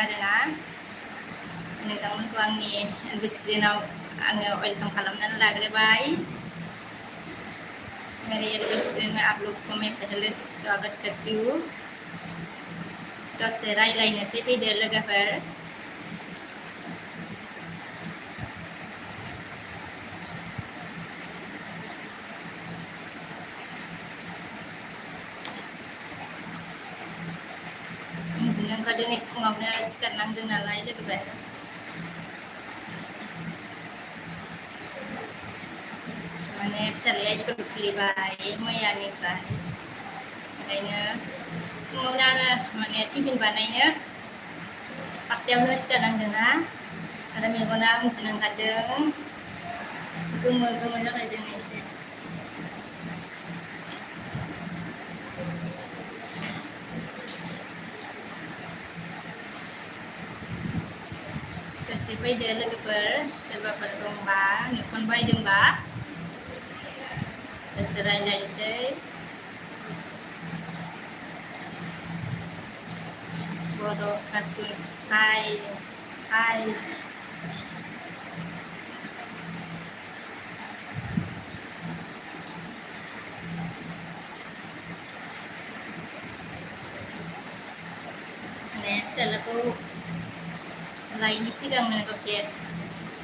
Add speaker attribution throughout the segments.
Speaker 1: आरोना नोंथांमोनखौ आंनि एलबि स्क्रिनाव आङो वेलकाम खालामनानै लाग्रोबाय मेरे एलबी स्क्रीन में आप लोग को मैं पहले स्वागत करती हूँ दसे रायलायनोसै फैदो लोगोफोर उन्दुनो दिनै फुङावनो सिखारनांदों नालाय लोगोफोर माने फिसालाया स्कुल खुलिबाय मैयानिफ्राय ओंखायनो फुङावनो आङो माने टिफिन बानायनो फार्स्टआवनो सिखारनांदोंना आरो मेगना उन्दुनो ओंखारदों गोमो गोमो जाबाय दिनै एसे दसे फैदो लोगोफोर सोरबाफोर दंबा नुसनबायदोंबा दसे रायलायनोसै बर' कार्टुन हाय हाय माने फिसालाखौ लायनि सिगांनो दसे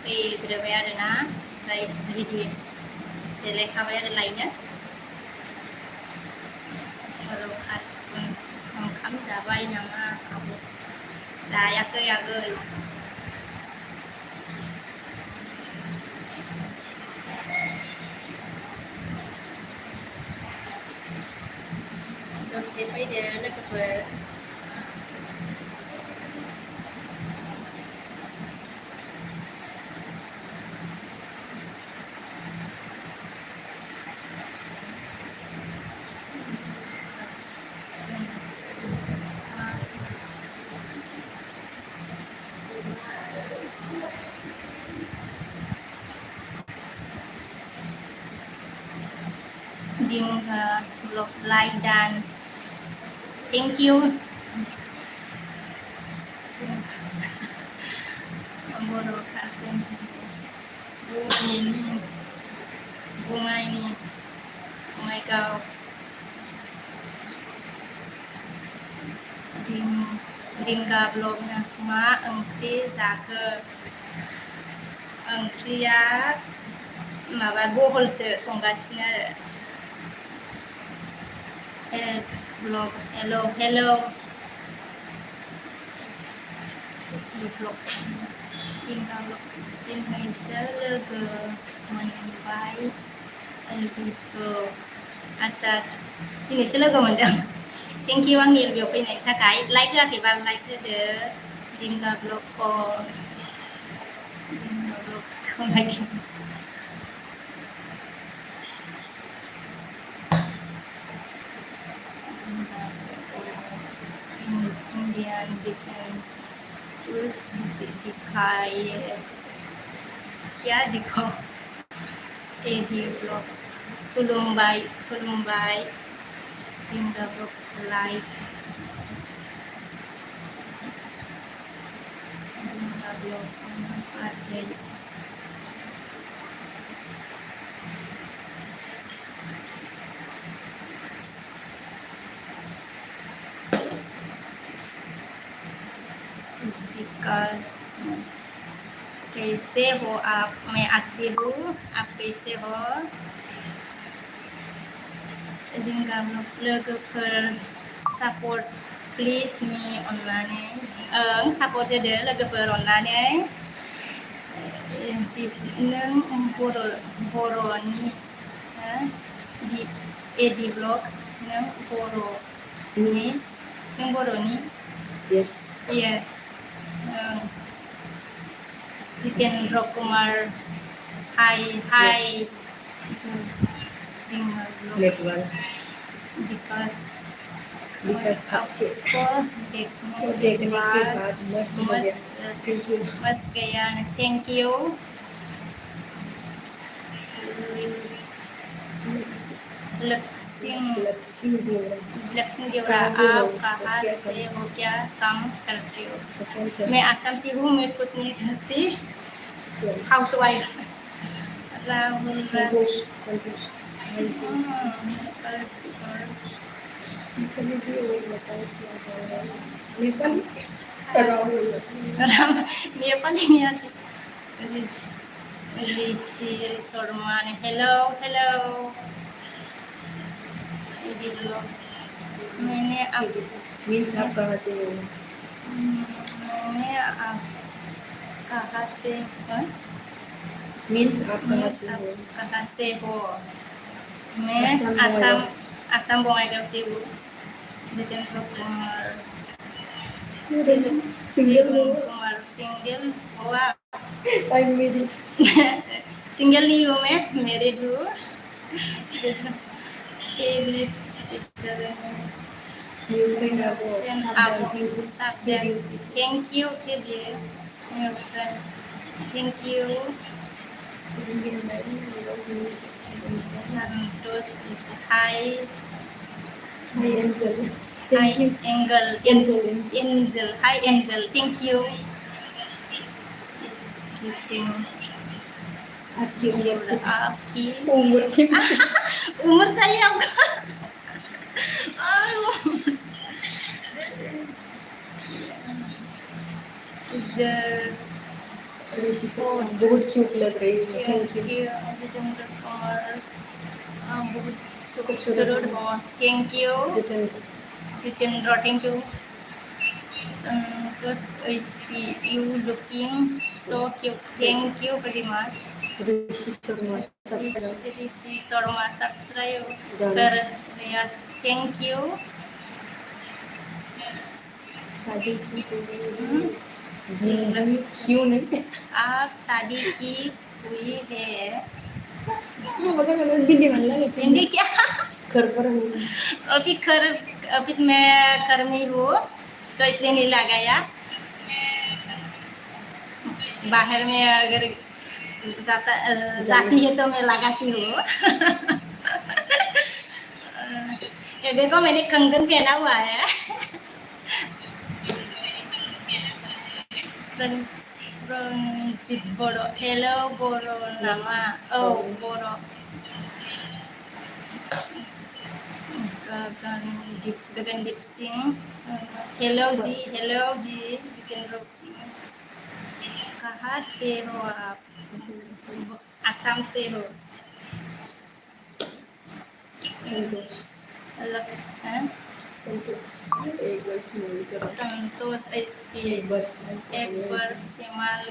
Speaker 1: फैग्रोबाय आरोना ओमफ्राय रेडि देलायखाबाय आरो लायनो बर' कार्टुन ओंखाम जाबाय नामा आब' जायाखै आगै दसे फैदो लोगोफोर blog like dan thank you बर' cartoon ini bunga ini bungaigaw Dinga blognya मा ओंख्रि जाखो ओंख्रिया माबा बहलसो संगासिनो आरो blog hello blog Dinga blog दिनैसो लोगो मोनबाय एलबिखौ आच्छा दिनैसो लोगो मोनदों थेंक इउ आंनि एलबियाव फैनायनि थाखाय लाइक होआखैबा लाइक होदो दिंगा ब्लगखौ लाइक Indian terus dikai क्या दिखो एडी ब्लॉग खुलुमबाय दिंगा ब्लॉग लाइक दिंगा ब्लॉग पासे विकास कैसे हो आप मैं अच्छी हूँ आप कैसे हो दिंगा लोगोफोर सपोर्ट प्लिज मी अननानै सपोर्ट होदो लोगोफोर अननानै नों बर'नि एडि ब्लग नों बर'नि yes Jitendra Kumar hi because आपको देखने के बाद मस्त गया थैंक यू लक्ष्मी देवरा आप कहाँ से हो, क्या काम करते हो? मैं आसाम से हूँ, मैं कुछ नहीं करती, हाउस वाइफ। राहुल नेपाली नहीं आती। ऋषि शर्मा ने हेलो हेलो। मैंने आप
Speaker 2: मीन्स आप कहाँ से हो?
Speaker 1: मैंने आप कहाँ से
Speaker 2: मीन्स आप कहाँ से हो?
Speaker 1: कहाँ से हो? मैं आसाम बंगाईगांव से हूँ। जितेंद्र कुमार सिंगल हुआ।
Speaker 2: आई मेरी
Speaker 1: सिंगल नहीं हूँ मैं, मैरिड हूँ। थैंक यू के लिए, थैंक यू। संतोष हाय
Speaker 2: angel
Speaker 1: hi
Speaker 2: thank you
Speaker 1: angel हाय एंजल थैंक यू। किसिंग
Speaker 2: आपकी
Speaker 1: आपकी
Speaker 2: उम्र की
Speaker 1: उम्र सही है आपका?
Speaker 2: बहुत क्यूट लग रही है। थैंक यू
Speaker 1: जितेंद्र कुमार बहुत खूबसूरत हो। Thank you Jitendra, thank you. Santos HP, you looking so cute. Thank you very much. Rishi Sharma subscribe कर दिया, थैंक यू।
Speaker 2: शादी की क्यों नहीं?
Speaker 1: आप शादी की हुई है?
Speaker 2: हिंदी
Speaker 1: क्या?
Speaker 2: घर पर
Speaker 1: अभी मैं घर में हूँ तो इसलिए नहीं लगाया। बाहर में अगर जाती है तो मैं लगाती हूँ। ये देखो मैंने कंगन पहना हुआ है। रंजित बोरो हेलो बोरो नामा ओ बोरो गगनदीप सिंह हेलो जी जितेंद्र कहाँ से हो आप? आसाम से हो। संतोष एक बार इस्तेमाल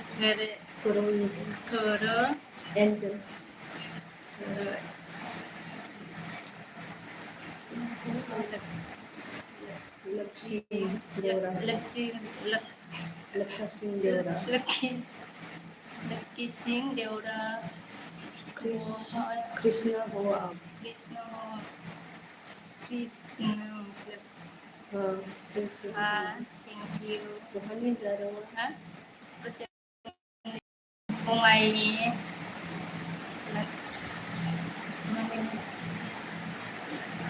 Speaker 1: करो
Speaker 2: एंजल
Speaker 1: लक्की सिंह देवरा
Speaker 2: कृष्णा हो आप?
Speaker 1: कृष्ण हाँ थैंक यू।
Speaker 2: कहाँ नहीं जा रहा हूँ?
Speaker 1: हाँ बंगाई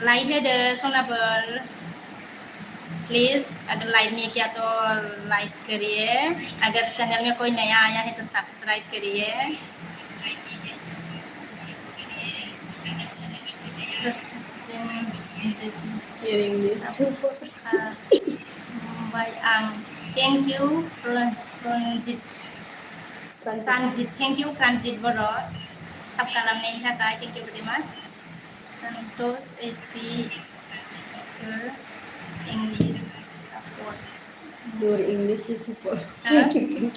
Speaker 1: लाइक है द सोनाबर प्लीज, अगर लाइक नहीं किया तो लाइक करिए, अगर चैनल में कोई नया आया है तो सब्सक्राइब करिए। Thank you Transit, thank you Transit Boro सब खालामनायनि थाखाय thank you very much. Santos speaker English support.
Speaker 2: Your English is super.
Speaker 1: Thank you.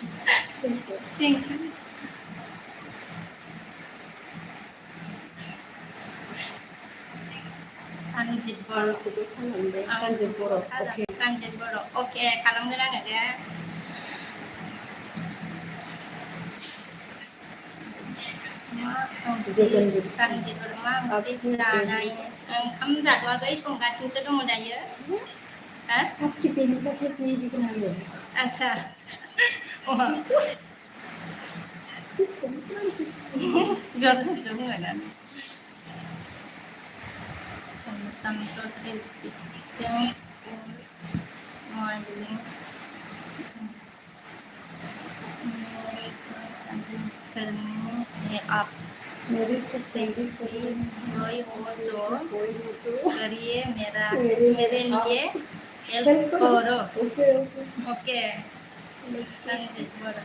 Speaker 1: Transit Boro. Transit Boro. Okay, खालामगोन आङो दे। Transit Boro मा ओंख्रि जानाय? ओंखाम जाथ'वाखै, संगासिनोसो दङ दायो।
Speaker 2: आपकी पहली का फेस नहीं दिख रहा है।
Speaker 1: अच्छा संतोष रेसिपी थैंक्स फॉर स्माइलिंग मेरे को शादी करनी है आप
Speaker 2: मेरे को
Speaker 1: सेक्सी कोई हो तो करिए मेरा
Speaker 2: मेरे
Speaker 1: मेरे लिए हेल्प
Speaker 2: हेल्प करो
Speaker 1: करो
Speaker 2: ओके ओके
Speaker 1: ओके lanjut बर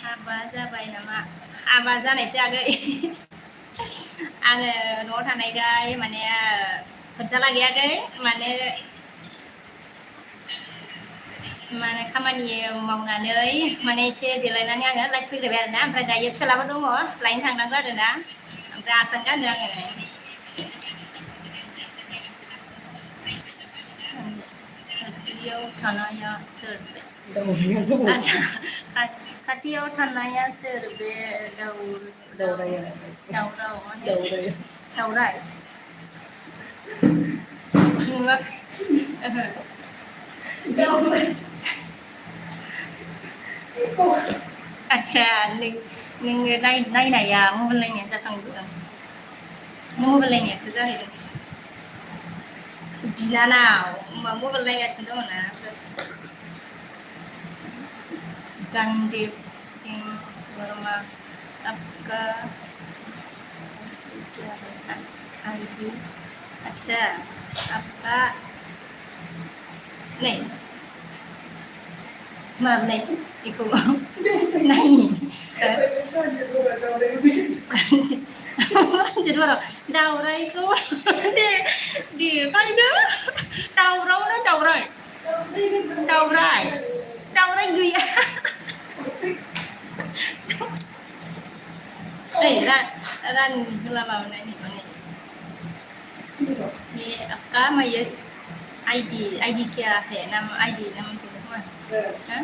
Speaker 1: हाबा जाबाय नामा हाबा जानायसो आगै आङो न'आव थानायखाय माने खोन्थाला गैयाखै माने माने खामानि मावनानै माने एसे देलायनानै आङो लाइट फैग्रोबाय आरोना ओमफ्राय दायो फिसालाबो दङ लायनो थांनांगौ आरोना ओमफ्राय आसान गानो आङो खाथियाव थानाया सोर आच्छा खाथियाव थानाया सोर बे दावराव माने दावराय नुवाखै आच्छा नोङो नायनाया मबाइल नायनाया जाखांबोदों नों मबाइल नायनायासो जाहैदों बिनानाव मबाइल नायगासिनो दङ ना गणदेव सिंह वर्मा आपका क्या है आईडी अच्छा आपका नहीं मार नहीं इको नहीं Lanjut baru दावरायखौ दे बायदो दावरावनो दावराय दावराय दावराय गैया रान होला माबानायनि ये आपका ये आईडी क्या है नाम आईडी नाम क्या है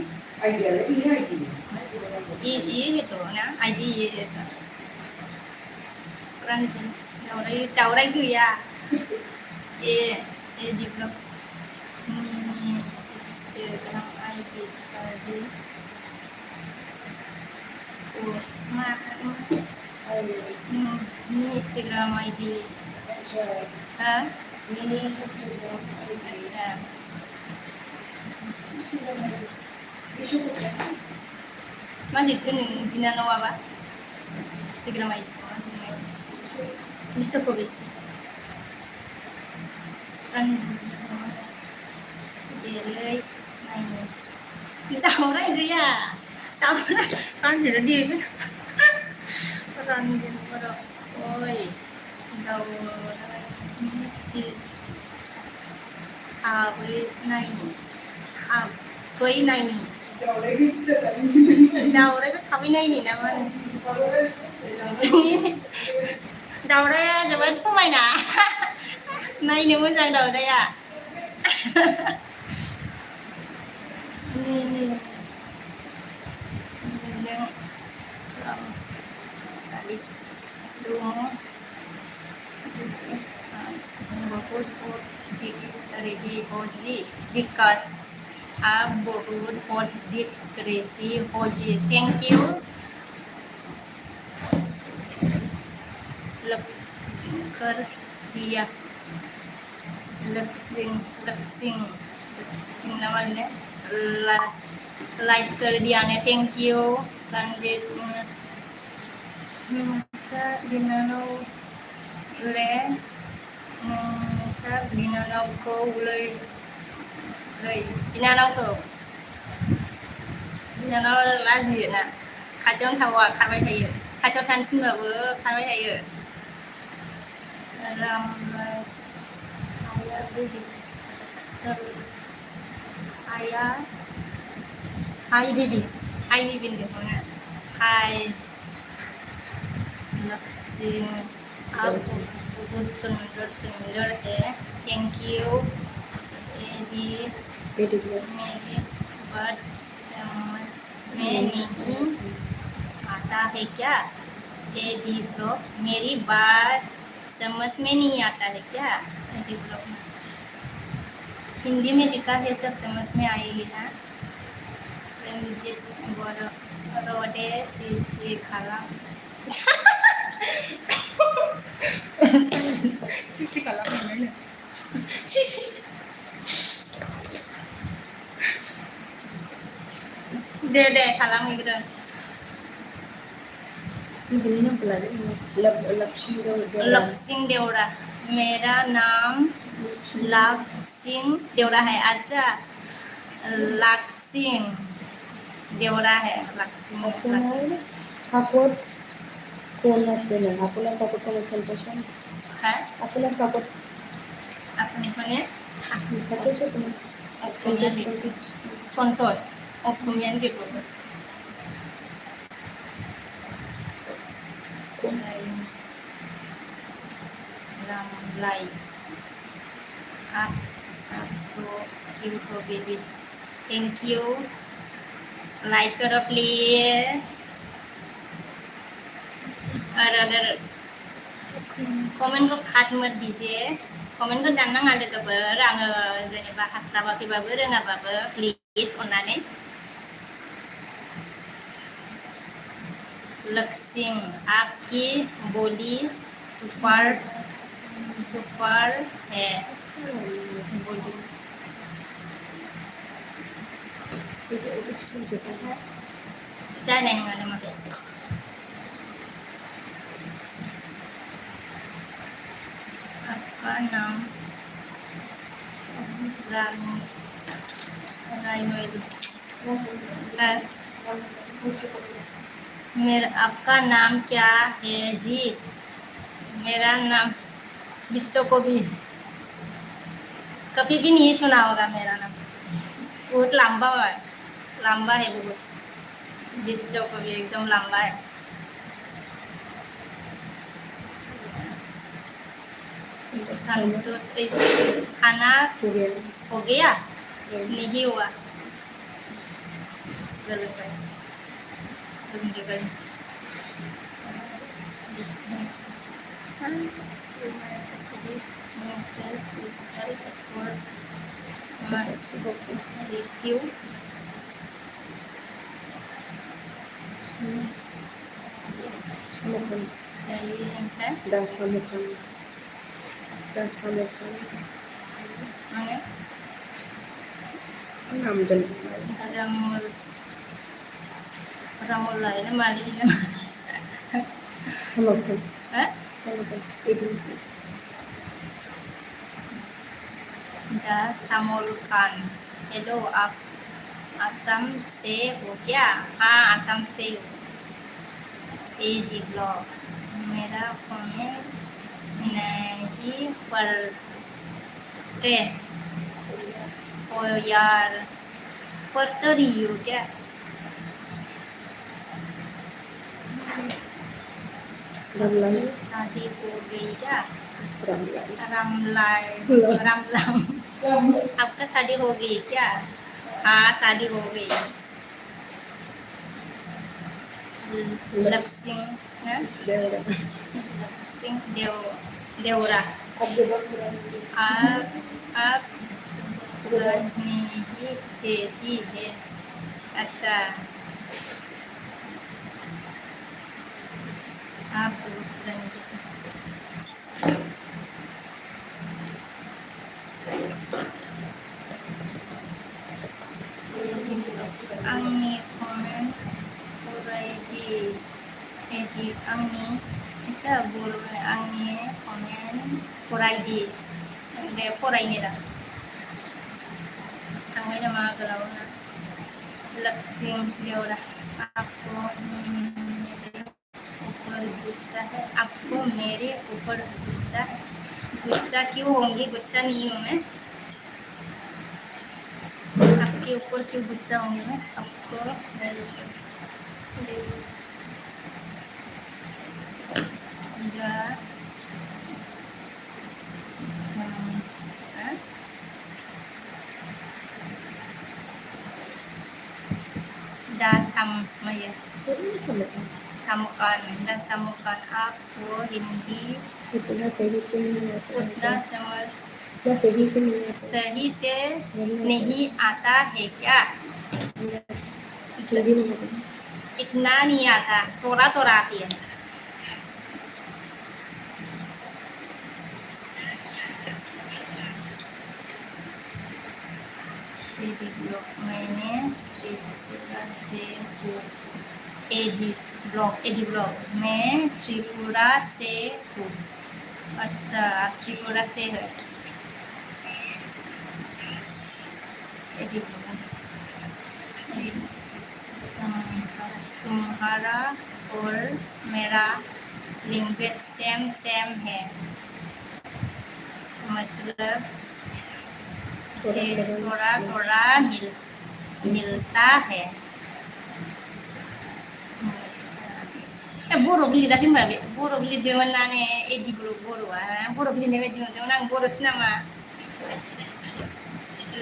Speaker 1: ये है तो ना आईडी ये है तो दावराय गैया ये डेभलप Instagram ID saya मा ini Instagram ID हाँ अच्छा मा लिरखो नों बिनानावाबा Instagram ID बिश्वकवि देलै नायनो दावराय गैया दावराय रानजिरा दे रानजिरा ओइ दावराय मिसि थाबै नायनि दावरायखौ थाबै नायनि ना मा दावराया जोबोद समायना नायनो मोजां दावराया बहुत रेडी हो जी विकास आप बहुत रेडी हो जी थैंक यू कर दिया लक्सिंग नामा ने लाइक कर दिया ने थैंक यू रंजित नोंसा बिनानाव ले नोंसा बिनानावखौ बिनानाव लाजियो ना खाथियावनो थाबावा खारबाय थायो खाथियाव थानो थिनबाबो खारबाय थायो Hai baby hai Laksin aku बहुत सुंदर है थैंक यू मेरी बात समझ में नहीं आता है क्या एडी ब्रो मेरी बात समझ में नहीं आता है क्या एडी ब्रो हिंदी में लिखा है तो समझ में आएगी ना रंजित बरोडे सीसी खाला सीसी खाला दे खालाम इग्रो
Speaker 2: Ini nama pelari. Lakshmi Deora.
Speaker 1: लक्सिंग Devda मेरा नाम लक्सिंग देवड़ा है अच्छा लक्सिंग देवड़ा है लक्सिंग
Speaker 2: আপোনাৰ কাপত কোন আছে না আপোনাৰ কাপত কোন আছে পছন্দ
Speaker 1: है
Speaker 2: আপোনাৰ কাপত
Speaker 1: अपने कोने
Speaker 2: কাপত আছে তুমি
Speaker 1: Okumian Sontos Okumian gitu Ramlai so cute oh baby thank you like करो please और अगर कमेन्ट को काट मत दीजिए कमेन्ट को दानना nggak ada kabar आङो जेनेबा हास्लाबाखैबाबो रोङाबाबो प्लिज अननानै लक्सिंग आपकी बोली सुपर सुपर है बोली जाने nggak ada mah आपका नाम राइनोइल मेरा आपका नाम क्या है जी मेरा नाम विश्व को भी कभी भी नहीं सुना होगा मेरा नाम बहुत लंबा है बहुत विश्व को भी एकदम लंबा है संतोष खाना हो गया नहीं हुआ review सही है
Speaker 2: नाम जन
Speaker 1: Ramul lain malin
Speaker 2: समर्पण
Speaker 1: eh दा सामोलकान हेलो आप असम से हो क्या हाँ असम से ए डी ब्लॉग मेरा फोन नहीं पढ़ते ओ यार पढ़ तो रही हो क्या
Speaker 2: रामलाई
Speaker 1: शादी हो गई क्या
Speaker 2: रामलाई
Speaker 1: रामलाम आपका शादी हो गई क्या हाँ शादी हो गई लक्सिंग
Speaker 2: देवरा
Speaker 1: लक्सिंग देवरा आप नहीं देती है अच्छा आप आंनि कमेन्ट फरायदि आंनि आच्छा बर' आंनि कमेन्ट फरायदि दे फरायनो दा थांबाय नामा गोलावनो लक्सिंग देवरा आपको गुस्सा है आपको मेरे ऊपर गुस्सा क्यों होंगी गुस्सा नहीं हूँ मैं आपके ऊपर क्यों गुस्सा होंगी मैं आपको मेरे ऊपर samaya samukan dan samukan aku Hindi
Speaker 2: इतना सही से नहीं
Speaker 1: उतना
Speaker 2: आता
Speaker 1: समझ
Speaker 2: इतना सही से नहीं आता
Speaker 1: सही से नहीं आता है क्या
Speaker 2: हिंदी नहीं आता
Speaker 1: इतना नहीं आता थोड़ा थोड़ा आती है एडी ब्लॉक मैंने त्रिपुरा से हूँ। एडी ब्लॉक मैं त्रिपुरा से हूँ। अच्छा आप त्रिपुरा से है। एडी ब्लॉक तुम्हारा और मेरा लैंग्वेज सेम सेम है, मतलब थोड़ा थोड़ा मिलता है। बर' लिराखै होनबा बे बर' लिरदोंमोन ना ने एडि बर'आ बर' लिरनाय बायदि मोनदोंमोन आं बर'सो नामा।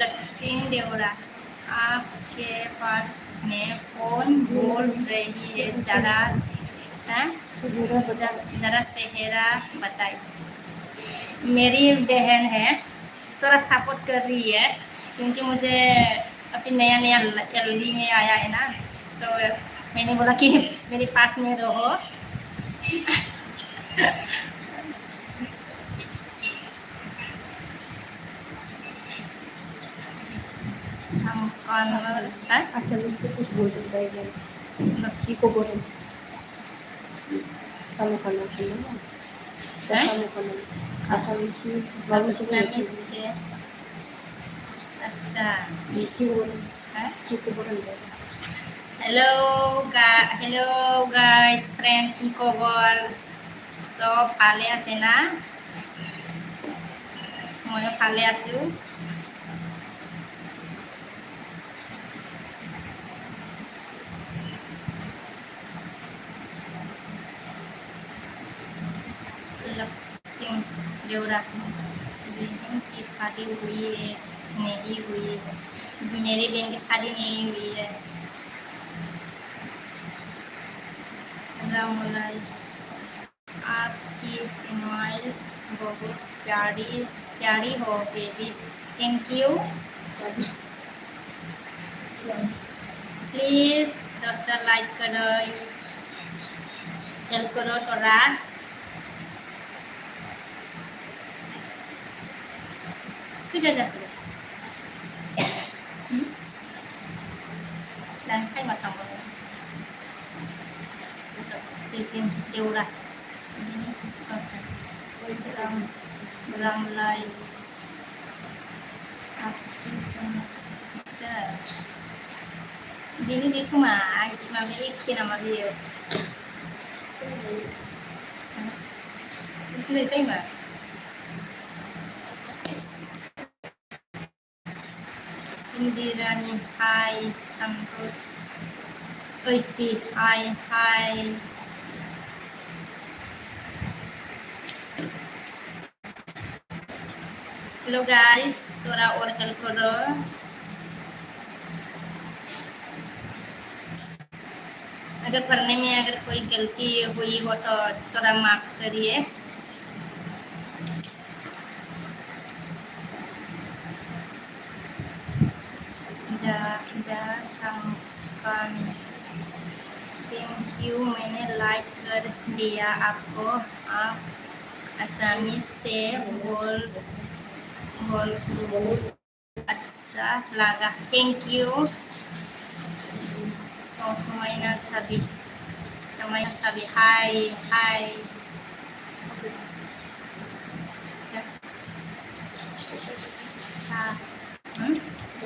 Speaker 1: लक्ष्मी देवरा आपके पास में कौन बोल रही है, जरा जरा चेहरा बताइए। मेरी बहन है, थोड़ा सपोर्ट कर रही है क्योंकि मुझे अभी नया नया एलडी में आया है ना, तो मैंने बोला कि मेरे पास में रहो।
Speaker 2: असम से कुछ बोल सकता है क्या? लक्ष्मी को बोले सामू खाना सामू खाना असम से
Speaker 1: से अच्छा हेलो गाइस फ्रेंड की खबर सब ভালে আছে না? ময়ো ভালে আছো। लक्ष्मी देवरा बहन की शादी हुई है नहीं हुई है? मेरी बहन की शादी नहीं हुई है। रामलाई आपकी स्माइल बहुत प्यारी हो बेबी, थैंक यू। प्लीज दोस्तों लाइक करो, हेल्प करो थोड़ा। Dan kai matang mo. Season deura. Ramlai. Search. Bini di kumah, mami ikin nama dia. Bisa lihat mbak? Indirani, hi, Santos. Speed, hi. Hello guys, थोड़ा और help करो। अगर पढ़ने में अगर कोई गलती हुई हो तो थोड़ा माफ करिए। थैंक यू, मैंने लाइक कर दिया आपको। आप आसामी से बोल अच्छा लगा, thank you. Semuanya sabi, hai.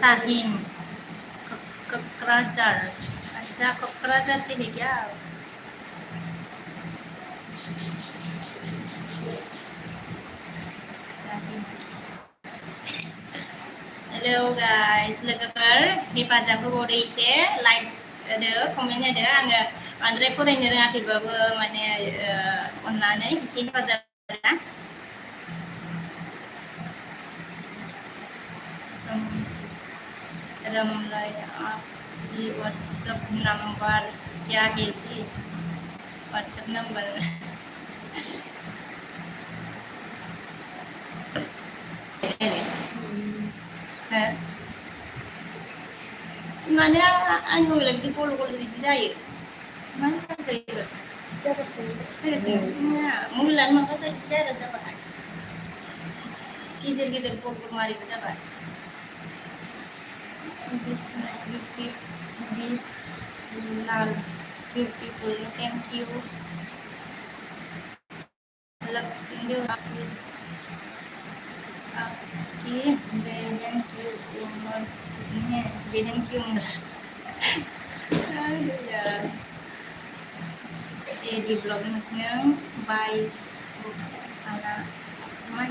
Speaker 1: Sahin Kokrajar, अच्छा Kokrajar से है क्या? Hello guys, लोगोफोर हेफाजाब होबावदो एसे लाइक होदो, कमेन्ट होदो। आङो बांद्राय फरायनो रोङाखैबाबो माने अननानै एसे हेफाजाब होदो ना। रमलाई आपकी व्हाट्सएप नंबर क्या है जी? व्हाट्सएप नंबर है माने आं मबाइलाव बिदि गल बिदि जायो मानो जायो? मबाइलानो माबा जायो आरो जाबाय गेजेर गल मारिबो जाबाय। this lal beautiful. Thank you. Lexing dia आपकी वेदन की उम्र कितनी है? वेदन की उम्र aduh ya di blognya by sana mai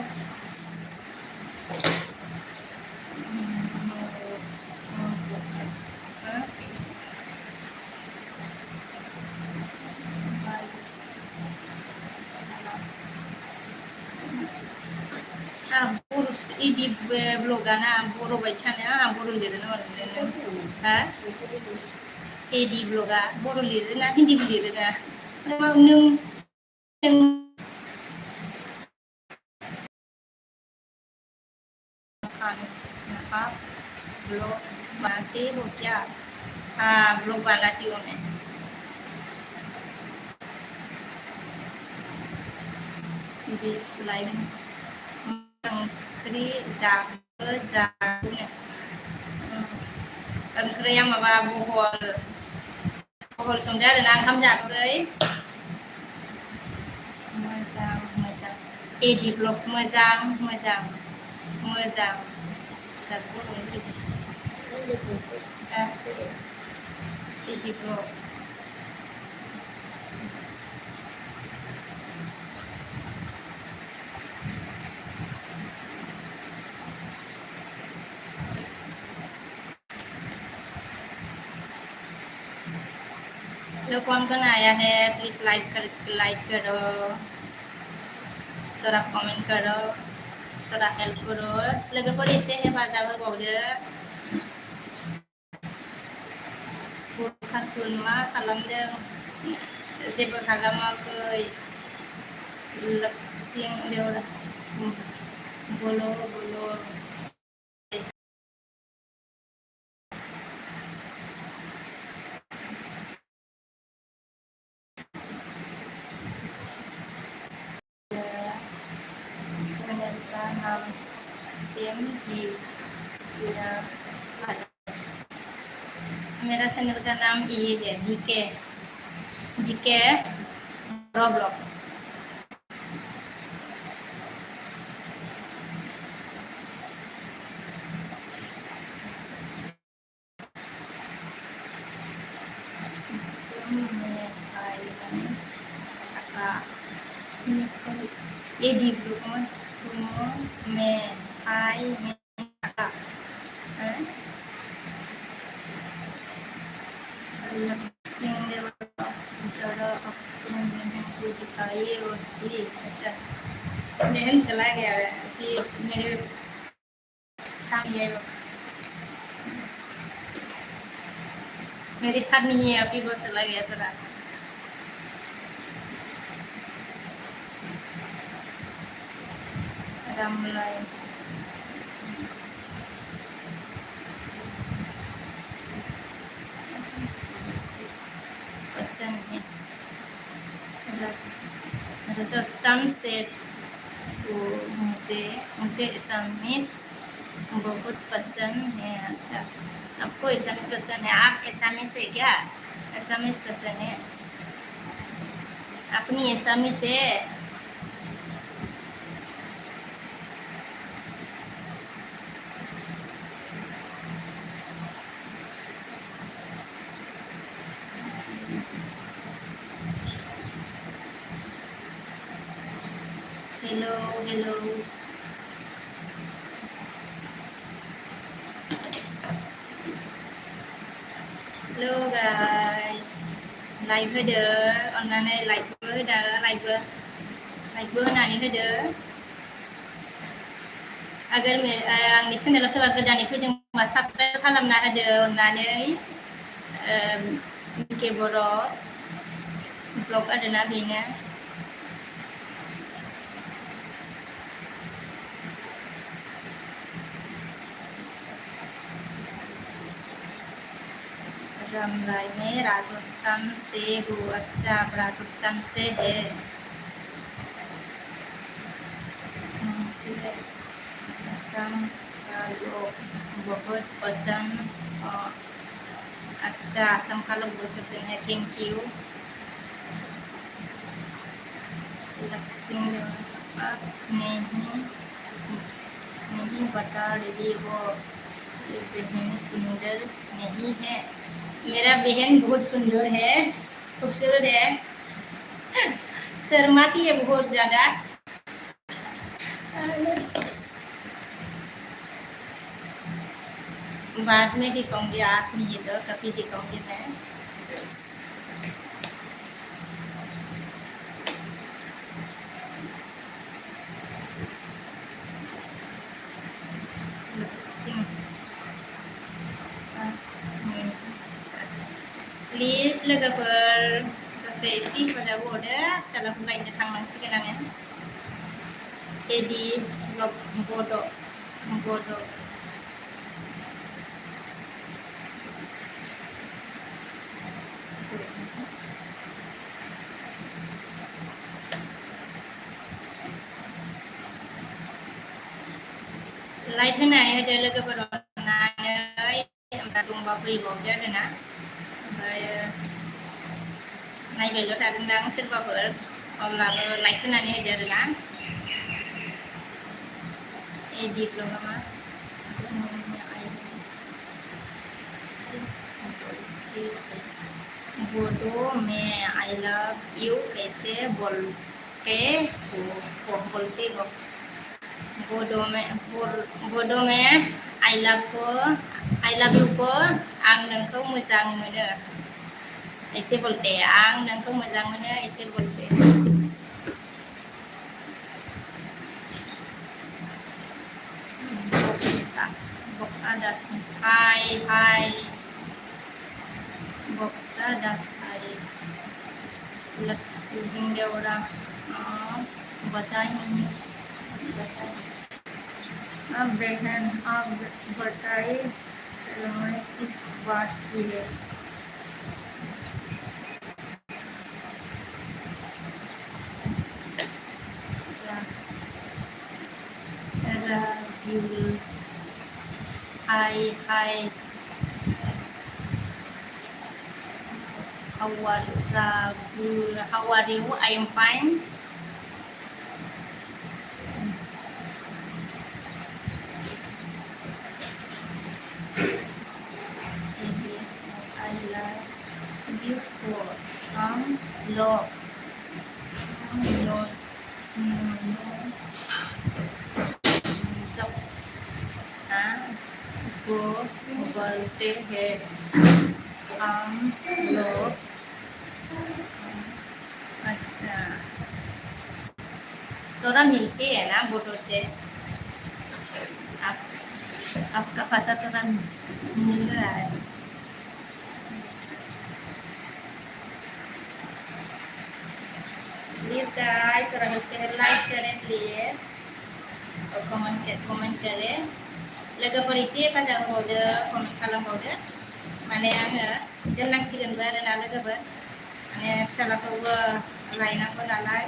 Speaker 1: बर' इदि ब्लगाना बर' बायदियानो बर' लिरो ना हा एदि ब्लगा बर' लिरो ना हिन्दीबो लिरो ना नोंนะครับब्लॉग बनाते हो क्या? हाँ ब्लॉग बनाती हूँ मैं दिस लाइफ ओंख्रि जाबो ओंख्रिया माबा बहल संदो आरोना ओंखाम जाखै मोजां मोजां एदि ब्लग मोजां मोजां मोजां एदि ब्लग कौन कौन आया है प्लीज लाइक करो थोड़ा कमेंट करो थोड़ा हेल्प करो लोगोफोर एसे हेफाजाब होबावदो कार्टुन मा खालामदों जेबो खालामाखै लक्सिं देवरा बोलो बोलो चैनल का नाम सेम ही मेरा चैनल का नाम ये है डीके ब्लॉग ये डी ब्लॉग में आई में सका जरा अपने को दिखाइए और सी अच्छा नेहन चला गया है कि मेरे सामने मेरे साथ नहीं है अभी वो चला गया थोड़ा रामलाई पसंद है राजस्थान से तो मुझे एसामीस बहुत पसंद है अच्छा आपको एसामीस पसंद है आप एसामीस है क्या एसामीस पसंद है अपनी एसामीस है hello hello hello guys like होदो अन्नानै लाइकबो होदो लाइकबो होनानै होदो अगर आंनि चेनेलाव सोरबा गोदानै फैदोंबा साबस्क्राइब खालामना होदो अन्नानै के बर' ब्लग आरोना बेनो रामलाई में राजस्थान से हूँ अच्छा आप राजस्थान से है असम का लोग बहुत पसंद और अच्छा आसम का लोग बहुत पसंद है, थैंक यू। लक्ष्मी नहीं नहीं बता रही वो ये बहन सुंदर नहीं है। मेरा बहन बहुत सुंदर है, खूबसूरत है, शर्माती है बहुत ज़्यादा। बाद में दिखाऊंगी, आज नहीं तो कभी दिखाऊंगी मैं। प्लिज लोगोफोर दसे एसे हेफाजाब हरदो, फिसालाखौ लायनो थांनांसिगोन आङो। एदि ब्लग बड' लाइक होनानै होदो लोगोफोर अननानै, ओमफ्राय दंबा फैबावदो आरोना। ओमफ्राय नायबायल' थादोंदां सोरबाफोर, अब्लाबो लाइक होनानै होदो आरोना। एदि ब्लगा मा बोडो में आई लव यू कैसे बोलते हो? बोडो में आई लव यू को आं नोंखौ मोजां मोनो ऐसे बोलते, आं नोंखौ मोजां मोनो ऐसे बोलते। बक्ता दास हाय बक्ता दास हाय लक्ष्मी देवरा बताइए अब बहन आप बताइए किस बात की है? Hi, how are you? I am fine. I love you for love. No, जब वो बोलते हैं हम लोग। अच्छा, थोड़ा मिलते हैं ना बोटो से। आपका भाषा थोड़ा मिल रहा है। प्लीज गाइस, थोड़ा लाइक करें प्लीज, और कमेंट करें। लोगोफोर एसे हेफाजाब होबावदो, कमेंट खालामबावदो। माने आङो दोननांसिगोनबो आरोना लोगोफोर, माने फिसालाखौबो लायनांगौ नालाय।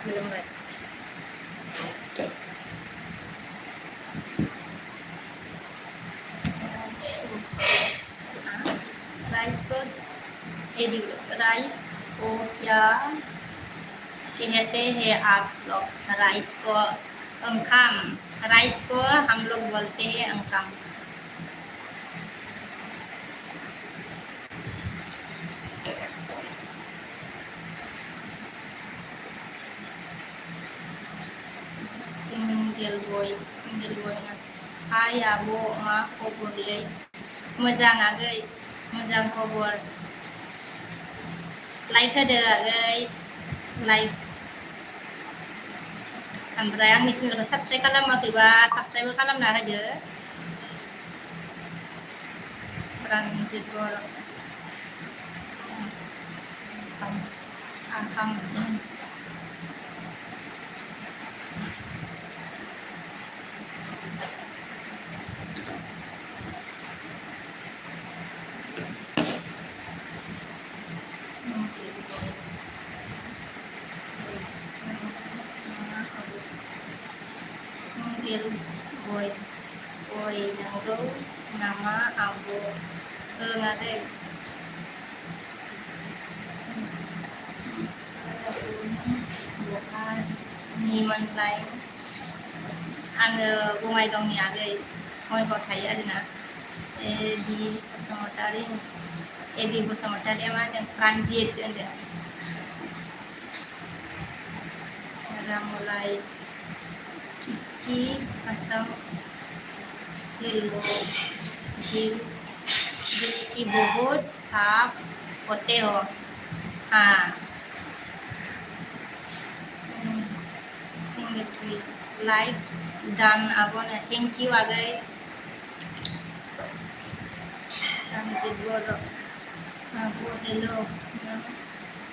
Speaker 1: खुलुमबाय। राइस को क्या कहते हैं आप लोग? राइस को अंकाम, राइस को हम लोग बोलते हैं अंकाम। सिंगल बय ना। हाय आबो मा खबरलै? मोजां आगै, मोजां खबर। लाइक होदो आगै, लाइक। ओमफ्राय आंनि चेनेलखौ साबस्क्राइब खालामाखैबा साबस्क्राइब खालामना होदो। रनजित बर' single boy boy nanggo nama abu ngade bukan niman lain आङो बङाइगावनि आगै बङाइगाव थायो आरोना एबि बसुमतारी एबि बसुमतारीया मा होनदों प्रानजित होनदों रामलाय किकी आसाम हेलो दिल दिल की बहुत साफ होते हो हाँ single like dan abona thank you agay Ranjit Boro aku hello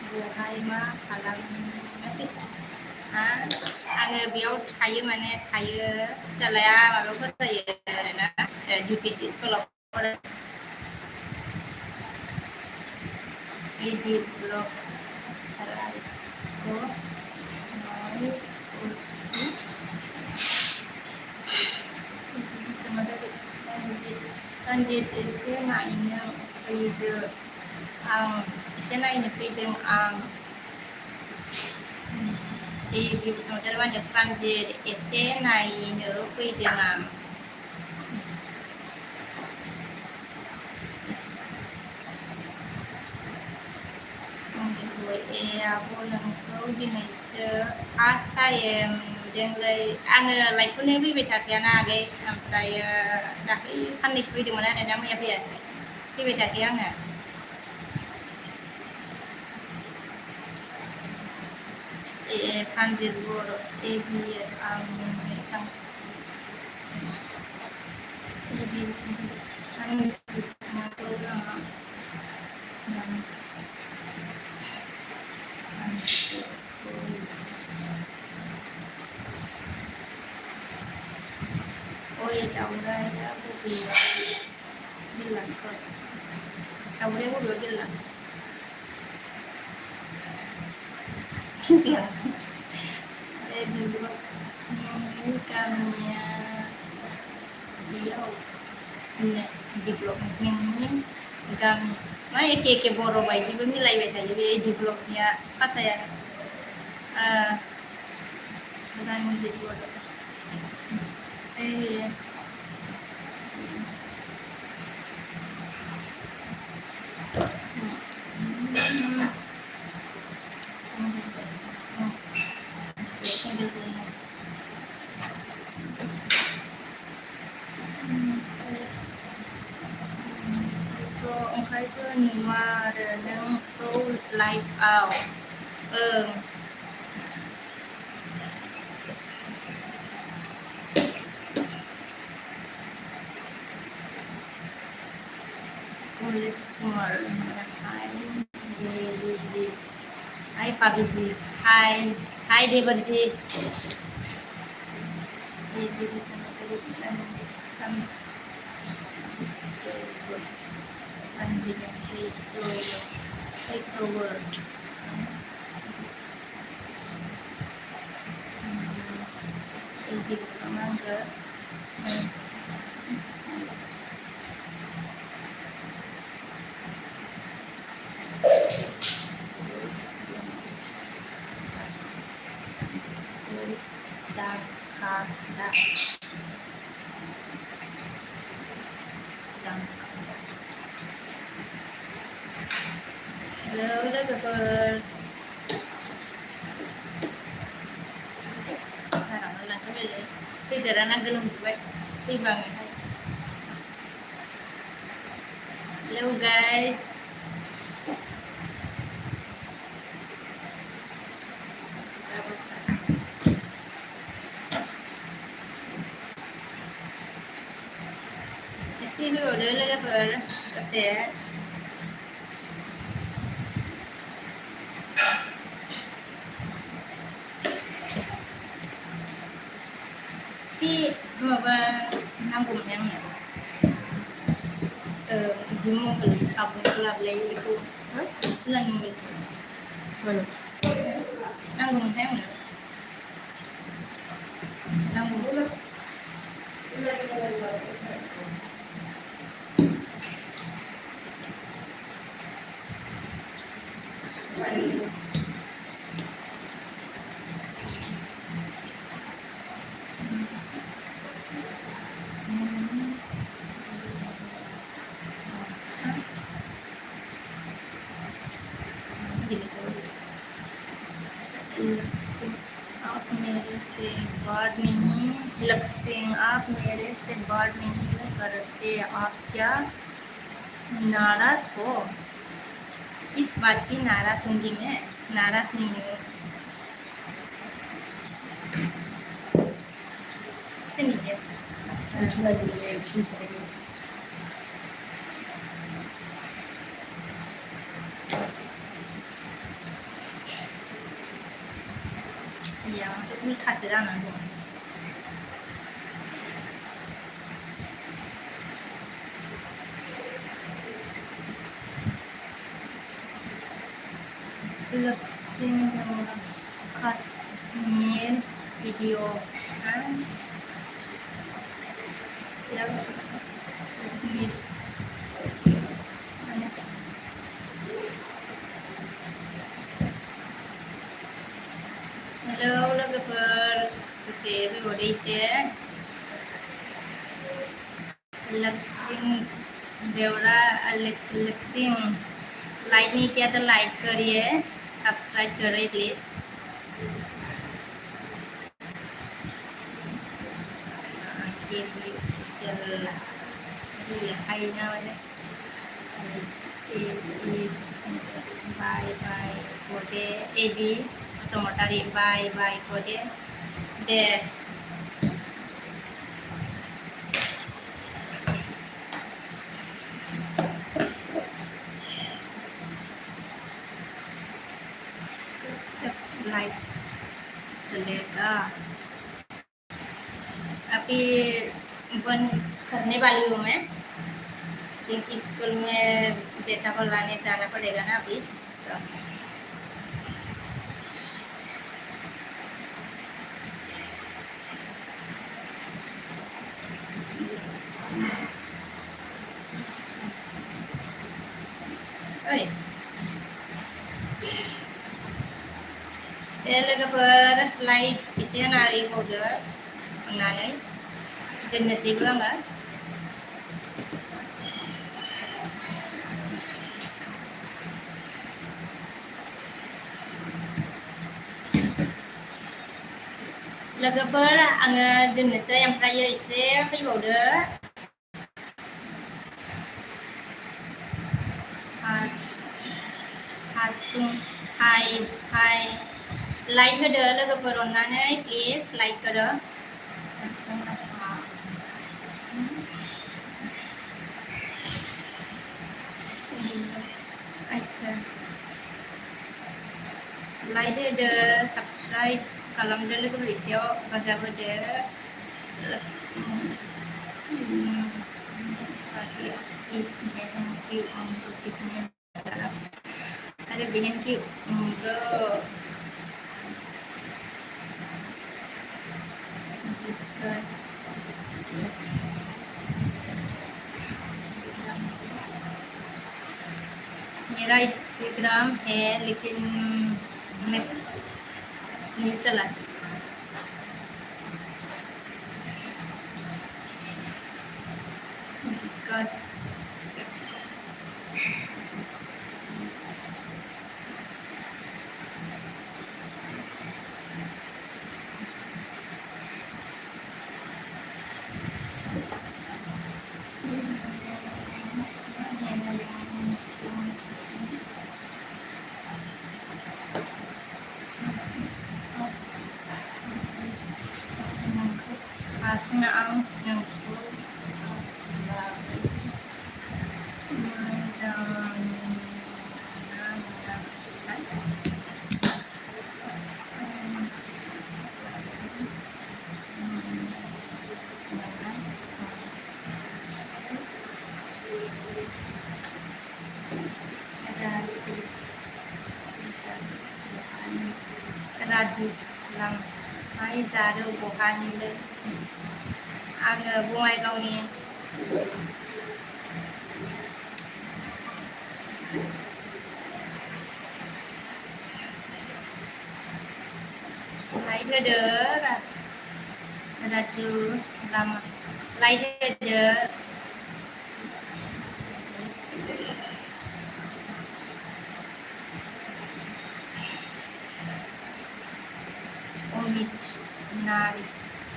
Speaker 1: buhay ma kalam आङो बेयाव थायो माने थायो फिसालाया माबाफोर जायो आरोना UPSC स्कुलाव एबि ब्लग Ranjit एसे नायनो फैदो आं एसे नायनो फैदों आं एबि बसुमतारी मा होनदों Ranjit एसे नायनो फैदों आं आब' नोंखौ दिनैसो फार्स्ट टाइम नुदोंलै आङो लाइफखौनो फैबाय थाखायाना आगै ओमफ्राय दाख्लै साननैसो फैदोंमोन आरोना मैया फैयासै फैबाय थाखाया आङो Ranjit Boro एबि आं एबि Ôi dauraya bubula bilang kok dauraya bubula bilang bilang dulu bukannya beliau di blognya ini kami mana keke boro bayi bemilai beta jadi di blognya pas saya bukan di boro ओंखायथ' नुवा आरो नोंखौ लाइफआव Kulis Kumar Hai Pak Bizi Hai Deberji Anjing say tower Ibu kemangga Hello, Lover. Harang lang kami ulit. Pidara na galong buwet. Ibangin. Hello, guys. Kasi udah Lover. Kasi माबा नांगौमोन आंनो बिदि mobile आब'खौ लाबोलाय बेखौ फुलानि मबाइल नांगौमोनहाय आंनो नांगौ से बात नहीं लक्ष्य आप मेरे से बात नहीं करते आप क्या नाराज हो इस बात की नाराज होंगी मैं नाराज नहीं हूँ ऐसे नहीं है
Speaker 2: Ucuna gidiyor, iletişim seviyor.
Speaker 1: या उल्टा से जाना है लक्ष्य खास मेल वीडियो इसमें हेलो लोगोफोर दसे फैबावदो एसे लक्ष्य देवरा लक्ष्य लाइक नहीं किया तो लाइक करिए सब्सक्राइब करिए please hay nhau đấy bye bye kode ebi somotari bye bye kode de like select अभी बंद करने वाली हूँ मैं क्योंकि स्कूल में बेटा को लाने जाना पड़ेगा ना अभी तो लोगोफोर लाइक एसे होनानै हरदो अननानै दोननोसैबो आङो लोगोफोर आङो दोननोसै ओमफ्राय एसे फैबावदो हासुं हाय लाइक होदो लोगोफोर अननानै प्लिज लाइक होदो अच्छा लाइक होदो सब्सक्राइब खालामदो लोगोफोर एसेयाव हेफाजाब होदो ada bikin ki bro मेरा इंस्टाग्राम है लेकिन मिस नहीं चला because Asna ang yang Raju lang ay zaro buhani le ang bungay gauni lại thôi đỡ là chú làm lại thôi đỡ omit नारी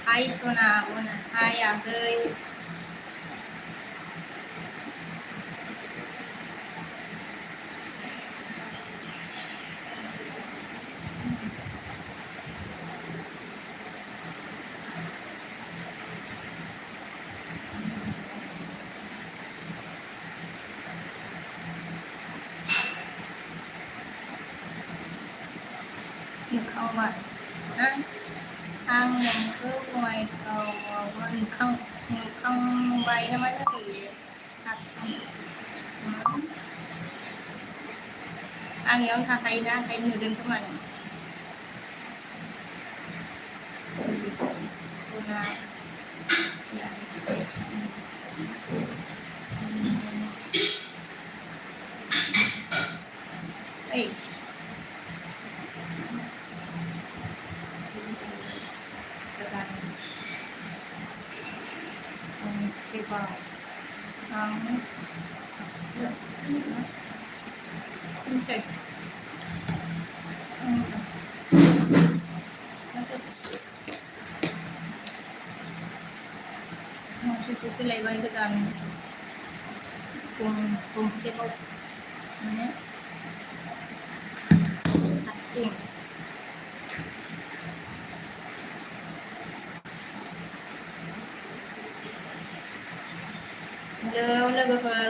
Speaker 1: हाय सना मोना हाय आगै nखांबाय ना आं नोंखौ नखांबाय ना मा जाखो हासुं आंनियावनो थाखायोना ओंखायनो नुदों खोमा नों सना ओइ सेबाव आं मिथिबाय सफैलायबाय गोदान गंसेबाव माने हारसिं हेलौ लोगोफोर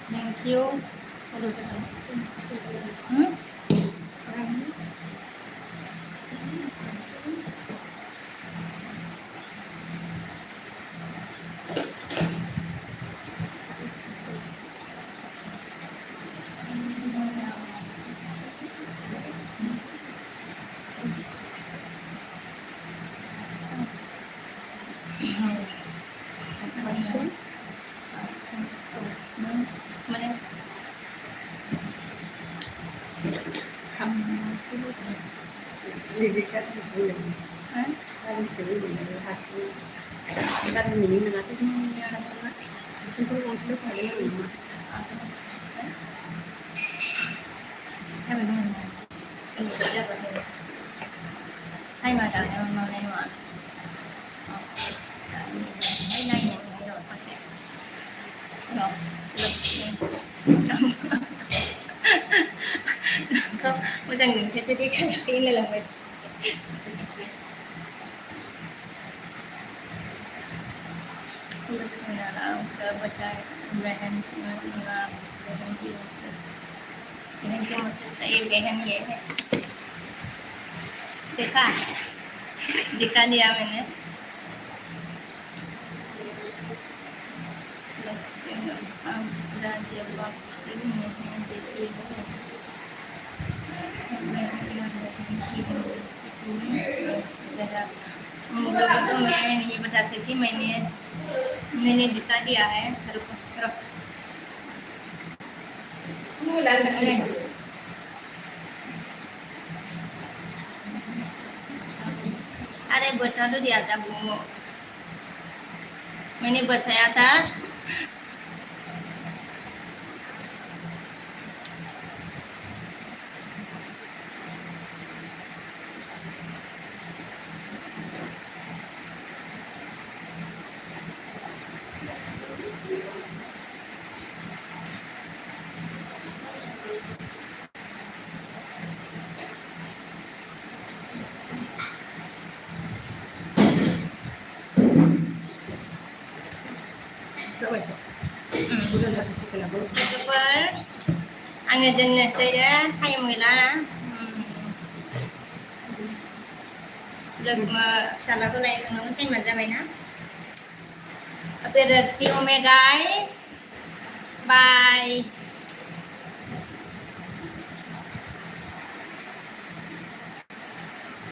Speaker 1: Thank you. Mana?
Speaker 2: Lebih kasih sebelum. Kali sebelum hasil. Kali ini nanti.
Speaker 1: Ya sudah.
Speaker 2: Simpel konsep saya rumah.
Speaker 1: Hai mình hai mà đợi em màu này mà cái này này rồi con sẽ rồi lực không bây giờ mình sẽ đi khai khi này là mình lực sinh là ke baca bahan Dengan dia maksud saya bahan ni Dekha dia mana Laksana sudah dia buat ini yang dia तो मैं ये बता सकती मैंने दिखा दिया है अरे बता तो दिया था वो मैंने बताया था Ang din saya hay mula lực mà sản phẩm này nó thành mặt ra mày nè aperitif guys bye